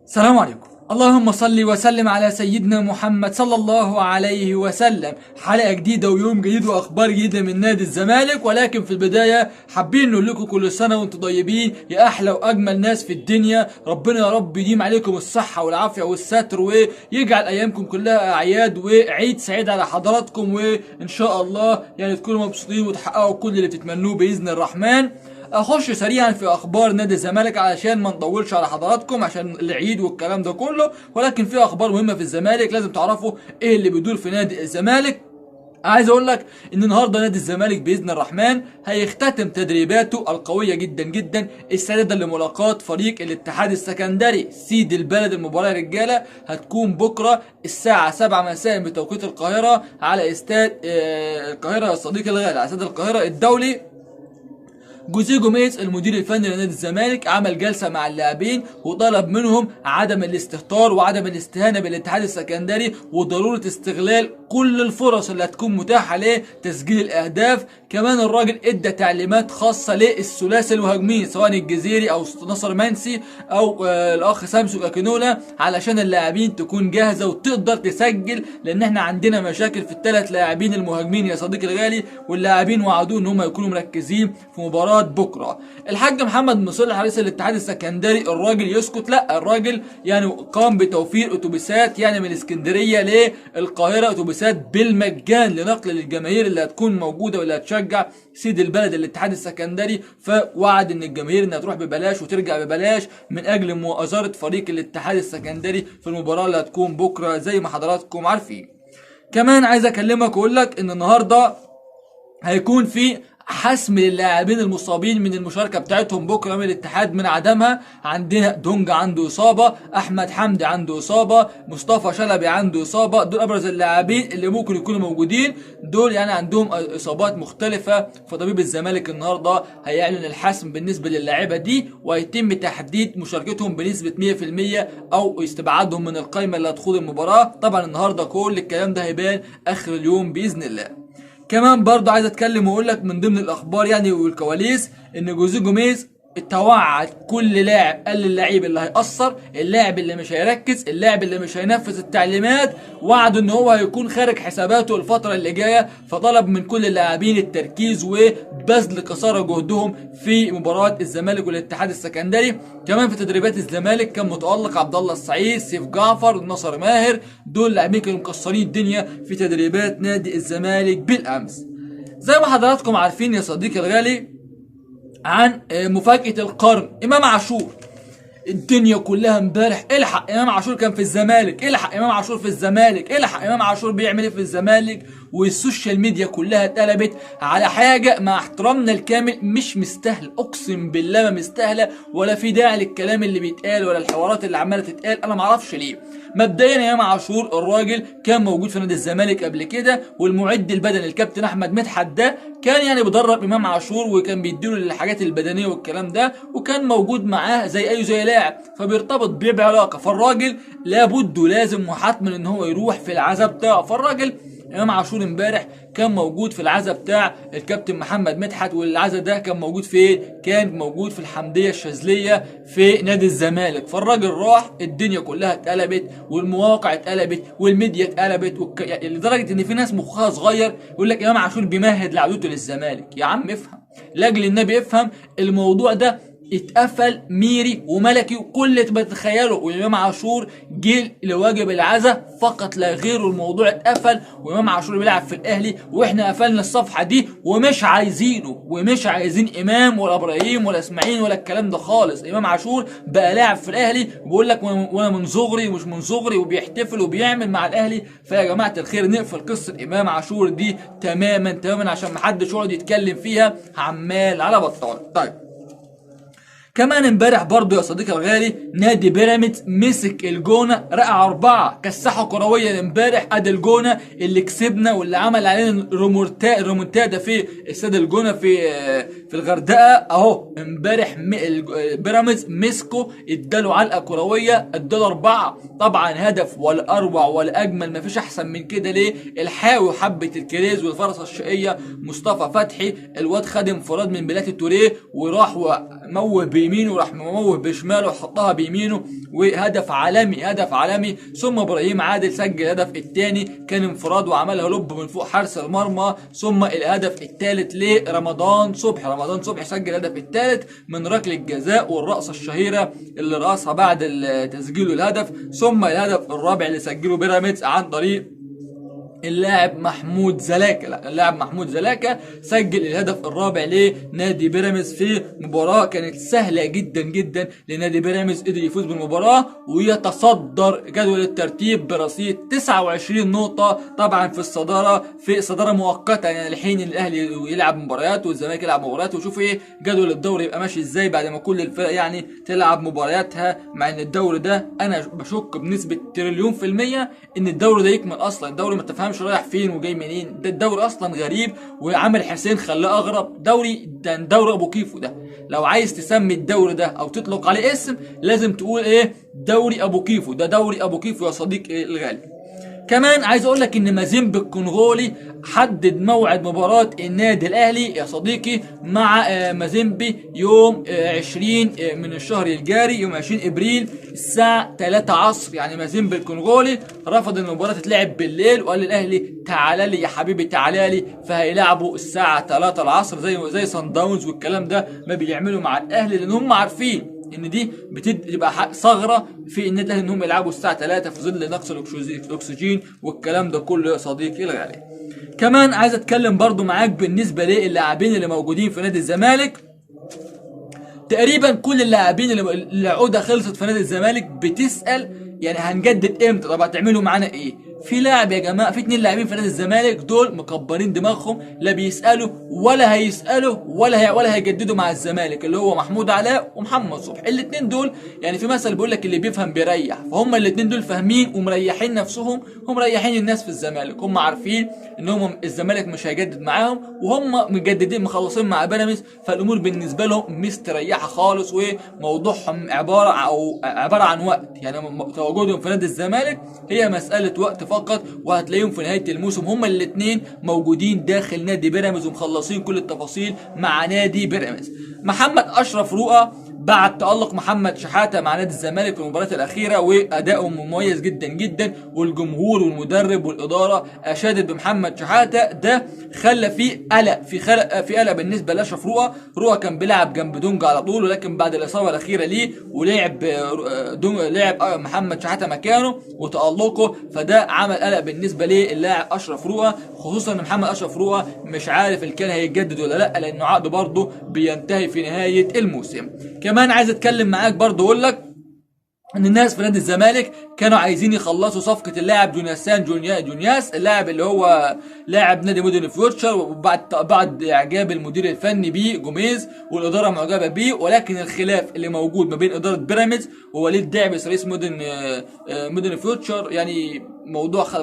السلام عليكم. اللهم صل وسلم على سيدنا محمد صلى الله عليه وسلم. حلقة جديدة ويوم جديد واخبار جديدة من نادي الزمالك، ولكن في البداية حابين نقول لكم كل سنة وانتم طيبين يا احلى واجمل ناس في الدنيا. ربنا يا رب يديم عليكم الصحة والعافية والستر، ويجعل ايامكم كلها اعياد وعيد سعيد على حضراتكم، وان شاء الله يعني تكونوا مبسوطين وتحققوا كل اللي بتتمنوه باذن الرحمن. اخش سريعا في اخبار نادي الزمالك علشان ما نطولش على حضراتكم عشان العيد والكلام ده كله، ولكن في اخبار مهمه في الزمالك لازم تعرفوا ايه اللي بيدور في نادي الزمالك. عايز اقول لك ان النهارده نادي الزمالك باذن الرحمن هيختتم تدريباته القويه جدا جدا استعدادا لملاقاه فريق الاتحاد السكندري سيد البلد. المباراه رجاله هتكون بكره الساعه 7 مساء بتوقيت القاهره على استاد القاهره يا صديقي الغالي، على استاد القاهره الدولي. جوزيه جوميز المدير الفني لنادي الزمالك عمل جلسه مع اللاعبين وطلب منهم عدم الاستهتار وعدم الاستهانه بالاتحاد السكندري، وضروره استغلال كل الفرص اللي هتكون متاحه لتسجيل الاهداف. كمان الراجل ادى تعليمات خاصه للثلاثي المهاجمين سواء الجزيري او ناصر منسي او الاخ سامسونج اكينولا علشان اللاعبين تكون جاهزه وتقدر تسجل، لان احنا عندنا مشاكل في الثلاث لاعبين المهاجمين يا صديقي الغالي، واللاعبين وعدوا ان هم يكونوا مركزين في مباراه بكره. الحاج محمد مصلح رئيس الاتحاد السكندري الراجل يسكت؟ لا، الراجل يعني قام بتوفير اتوبيسات يعني من اسكندريه للقاهره، اتوبيسات بالمجان لنقل للجماهير اللي هتكون موجوده واللي هتشجع سيد البلد الاتحاد السكندري، فوعد ان الجماهير انها تروح ببلاش وترجع ببلاش من اجل مؤازره فريق الاتحاد السكندري في المباراه اللي هتكون بكره زي ما حضراتكم عارفين. كمان عايز اكلمك واقول لك ان النهارده هيكون في حسم للاعبين المصابين من المشاركه بتاعتهم بكره من الاتحاد من عدمها. عندنا دونجا عنده اصابه، احمد حمدي عنده اصابه، مصطفى شلبي عنده اصابه. دول ابرز اللاعبين اللي ممكن يكونوا موجودين، دول يعني عندهم اصابات مختلفه. فطبيب الزمالك النهارده هيعلن الحسم بالنسبه للاعيبه دي، وهيتم تحديد مشاركتهم بنسبه 100% او استبعادهم من القائمه اللي هتخوض المباراه. طبعا النهارده كل الكلام ده هيبان اخر اليوم باذن الله. كمان برضه عايز اتكلم واقول لك من ضمن الاخبار يعني والكواليس ان جوزيه جوميز توعد كل لاعب، قال للعيب اللي هيقصر، اللاعب اللي مش هيركز، اللاعب اللي مش هينفذ التعليمات، وعد ان هو هيكون خارج حساباته الفتره اللي جايه. فطلب من كل اللاعبين التركيز وبذل قصارى جهدهم في مباراه الزمالك والاتحاد السكندري. كمان في تدريبات الزمالك كان متالق عبد الله السعيد، سيف جعفر، ناصر ماهر، دول لاعبين كانوا مكسرين الدنيا في تدريبات نادي الزمالك بالامس. زي ما حضراتكم عارفين يا صديقي الغالي عن مفاجأة القرن إمام عاشور. الدنيا كلها امبارح الحق امام عاشور كان في الزمالك، الحق امام عاشور في الزمالك، الحق امام عاشور بيعمل ايه في الزمالك. والسوشيال ميديا كلها اتقلبت على حاجه مع احترامنا الكامل مش مستاهله، اقسم بالله ما مستاهله، ولا في داعي للكلام اللي بيتقال ولا الحوارات اللي عماله تتقال. انا ما اعرفش ليه. مبدئيا امام عاشور الراجل كان موجود في نادي الزمالك قبل كده، والمعد البدني الكابتن احمد مدحت ده كان يعني بيدرب امام عاشور وكان بيديله الحاجات البدنيه والكلام ده، وكان موجود معاه زي لاعب، فبيرتبط بيه بعلاقه. فالراجل لابد ولازم وحتما ان هو يروح في العزاء بتاعه. فالراجل امام عاشور امبارح كان موجود في العزاء بتاع الكابتن محمد مدحت، والعزاء ده كان موجود فين؟ كان موجود في الحمديه الشاذليه في نادي الزمالك. فالراجل راح، الدنيا كلها اتقلبت والمواقع اتقلبت والميديا اتقلبت لدرجه ان في ناس مخها صغير يقول لك امام عاشور بيمهد لعودته للزمالك. يا عم افهم، لاجل النبي افهم، الموضوع ده اتقفل ميري وملكي وكل اللي بتتخيله، وامام عاشور جه لواجب العزاء فقط لا غير، والموضوع اتقفل وامام عاشور بيلعب في الاهلي، واحنا قفلنا الصفحه دي ومش عايزينه ومش عايزين امام ولا ابراهيم ولا اسماعيل ولا الكلام ده خالص. امام عاشور بقى لاعب في الاهلي وبيقول لك وانا من صغري ومش من صغري، وبيحتفل وبيعمل مع الاهلي. فيا جماعه الخير نقفل قصه امام عاشور دي تماما تماما عشان محدش يقعد يتكلم فيها عمال على بطال. طيب كمان امبارح برضو يا صديقي الغالي نادي بيراميدز مسك الجونه رقع 4، كسحه كرويا امبارح. ادي الجونه اللي كسبنا واللي عمل علينا رومونتادا في استاد الجونه في الغردقه اهو. امبارح بيراميدز مسكوا اداله علقه كرويه، اداله 4. طبعا هدف ولا اروع ولا اجمل، مفيش احسن من كده. ليه؟ الحاوي حبه الكريز والفرصه الشقيه مصطفى فتحي، الواد خد انفراد من بلاتي توريه وراح وموه بيمينه وراح مموه بشماله وحطها بيمينه، وهدف عالمي هدف عالمي. ثم ابراهيم عادل سجل الهدف الثاني، كان انفراد وعملها لوب من فوق حارس المرمى. ثم الهدف الثالث لرمضان صبحي، رمضان صبحي سجل الهدف الثالث من ركله جزاء والرقصه الشهيره اللي رقصها بعد تسجيله الهدف. ثم الهدف الرابع اللي سجله بيراميدز عن طريق اللاعب محمود زلاكا، اللاعب محمود زلاكا سجل الهدف الرابع لنادي بيراميدز في مباراة كانت سهلة جدا جدا لنادي بيراميدز، قدر يفوز بالمباراة ويتصدر جدول الترتيب برصيد 29 نقطة، طبعا في الصدارة، في صدارة مؤقتة يعني الحين الاهلي يلعب مباريات والزمالك يلعب مباريات، وشوف ايه جدول الدوري يبقى ماشي ازاي بعد ما كل الفرق يعني تلعب مبارياتها. مع ان الدوري ده انا بشك بنسبة تريليون في المية ان الدوري ده يكمل اصلا، الدوري ما تفهم مش رايح فين وجاي منين، ده الدوري اصلا غريب وعامر حسين خلاه اغرب دوري، ده دوري ابو كيفو. ده لو عايز تسمي الدوري ده او تطلق عليه اسم لازم تقول ايه؟ دوري ابو كيفو، ده دوري ابو كيفو يا صديقي الغالي. كمان عايز اقول لك ان مازيمبي الكونغولي حدد موعد مباراة النادي الاهلي يا صديقي مع مازيمبي يوم 20 من الشهر الجاري، يوم 20 ابريل الساعة 3 عصر. يعني مازيمبي الكونغولي رفض ان المباراة تتلعب بالليل وقال للاهلي تعالى لي يا حبيبي تعالى لي، فهيلعبوا الساعة 3 العصر زي صن داونز والكلام ده ما بيعملوا مع الاهلي، لان هم عارفين ان دي بتبقى ثغره في النادي الاهلي ان هم يلعبوا الساعه 3 في ظل نقص الاكسجين والكلام ده كله يا صديقي الغالي. كمان عايز اتكلم برضو معاك بالنسبه للاعبين اللي موجودين في نادي الزمالك. تقريبا كل اللاعبين اللي العقوده خلصت في نادي الزمالك بتسال يعني هنجدد امتى، طب هتعملوا معانا ايه؟ في لاعب يا جماعه، في 2 لاعبين في نادي الزمالك دول مكبرين دماغهم، لا بيسالوا ولا هيسالوا ولا هيجددوا مع الزمالك، اللي هو محمود علاء ومحمد صبحي. الاثنين دول يعني في مثل بيقول لك اللي بيفهم بيريح، فهم الاثنين دول فاهمين ومريحين نفسهم ومريحين الناس في الزمالك، هم عارفين ان هم الزمالك مش هيجدد معاهم وهم مجددين مخلصين مع بيراميدز، فالامور بالنسبه لهم مستريحه خالص، وموضوعهم عباره عن وقت، يعني تواجدهم في نادي الزمالك هي مساله وقت فقط، وهتلاقيهم في نهايه الموسم هما الاثنين موجودين داخل نادي بيراميدز ومخلصين كل التفاصيل مع نادي بيراميدز. محمد اشرف رؤى بعد تألق محمد شحاتة مع نادي الزمالك في المباراة الأخيرة وأدائه مميز جدا جدا، والجمهور والمدرب والإدارة أشادت بمحمد شحاتة، ده خلى فيه قلق في قلق بالنسبة لأشرف رؤى. رؤى كان بيلعب جنب دونجا على طول، ولكن بعد الإصابة الأخيرة ليه ولعب لعب محمد شحاتة مكانه وتألقه، فده عمل قلق بالنسبة للاعب أشرف رؤى، خصوصا إن محمد أشرف رؤى مش عارف إن كان هيتجدد ولا لأ، لأنه عقده برضه بينتهي في نهاية الموسم. كمان عايز اتكلم معاك برضه واقول لك ان الناس في نادي الزمالك كانوا عايزين يخلصوا صفقه اللاعب جونياسان جونياس، اللاعب اللي هو لاعب نادي مودرن فيوتشر، وبعد اعجاب المدير الفني بيه جوميز والاداره معجبه بيه، ولكن الخلاف اللي موجود ما بين اداره بيراميدز ووليد دعبس رئيس مودرن فيوتشر يعني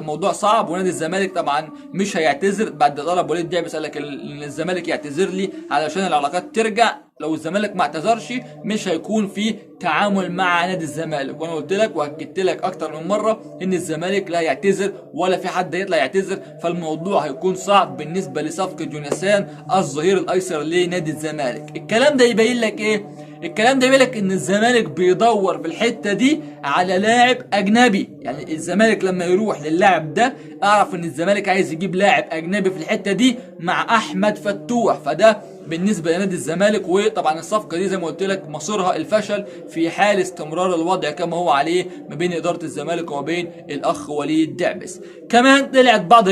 موضوع صعب، ونادي الزمالك طبعا مش هيعتذر بعد طلب وليد دعبس، قال لك ان الزمالك يعتذر لي علشان العلاقات ترجع، لو الزمالك ما اعتذرش مش هيكون في تعامل مع نادي الزمالك. وانا قلت لك واكدت لك اكتر من مره ان الزمالك لا يعتذر ولا في حد يطلع يعتذر، فالموضوع هيكون صعب بالنسبه لصفقه جونياسان الظهير الايسر لنادي الزمالك. الكلام ده يبين لك ايه؟ الكلام ده يبين لك ان الزمالك بيدور في الحته دي على لاعب اجنبي، يعني الزمالك لما يروح للاعب ده اعرف ان الزمالك عايز يجيب لاعب اجنبي في الحته دي مع احمد فتوح، فده بالنسبه لنادي الزمالك. وطبعا الصفقه دي زي ما قلت لك مصيرها الفشل في حال استمرار الوضع كما هو عليه ما بين اداره الزمالك وما بين الاخ وليد دعبس. كمان طلعت بعض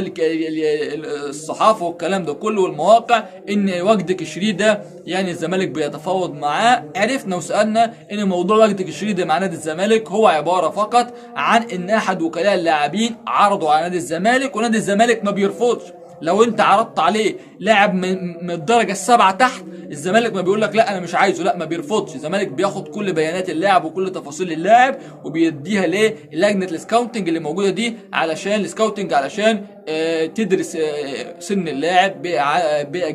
الصحافه والكلام ده كله والمواقع ان وجدي كشري ده يعني الزمالك بيتفاوض معاه. عرفنا وسالنا ان موضوع وجدي كشري ده مع نادي الزمالك هو عباره فقط عن ان احد وكلاء اللاعبين عرضوا على نادي الزمالك ونادي الزمالك ما بيرفضش. لو انت عرضت عليه لاعب من الدرجه السابعه تحت، الزمالك ما بيقول لك لا انا مش عايزه، لا ما بيرفضش، الزمالك بياخد كل بيانات اللاعب وكل تفاصيل اللاعب وبيديها للجنه السكاوتنج اللي موجوده دي علشان تدرس سن اللاعب،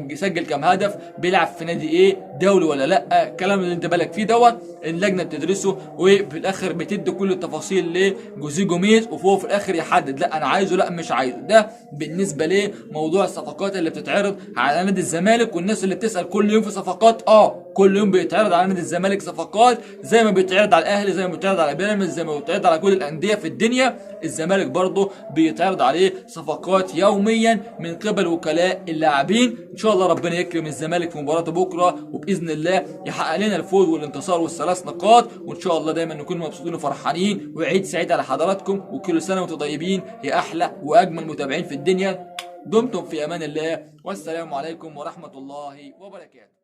بيسجل كام هدف، بيلعب في نادي ايه، دولي ولا لا، الكلام اللي انت بالك فيه دوت اللجنه بتدرسه، وفي الاخر بتدي كل التفاصيل لجوزيه جوميز، وهو في الاخر يحدد لا انا عايزه لا مش عايزه. ده بالنسبه لموضوع الصفقات اللي بتتعرض على نادي الزمالك. والناس اللي بتسال كل يوم في صفقات كل يوم بيتعرض على نادي الزمالك صفقات زي ما بيتعرض على الاهلي، زي ما بيتعرض على بيراميدز، زي ما بيتعرض على كل الانديه في الدنيا. الزمالك برضه بيتعرض عليه صفقات يوميا من قبل وكلاء اللاعبين. ان شاء الله ربنا يكرم الزمالك في مباراه بكره، وباذن الله يحقق لنا الفوز والانتصار والثلاث نقاط، وان شاء الله دايما نكون مبسوطين وفرحانين. وعيد سعيد على حضراتكم، وكل سنه وانتم طيبين يا احلى واجمل متابعين في الدنيا. دمتم في امان الله، والسلام عليكم ورحمه الله وبركاته.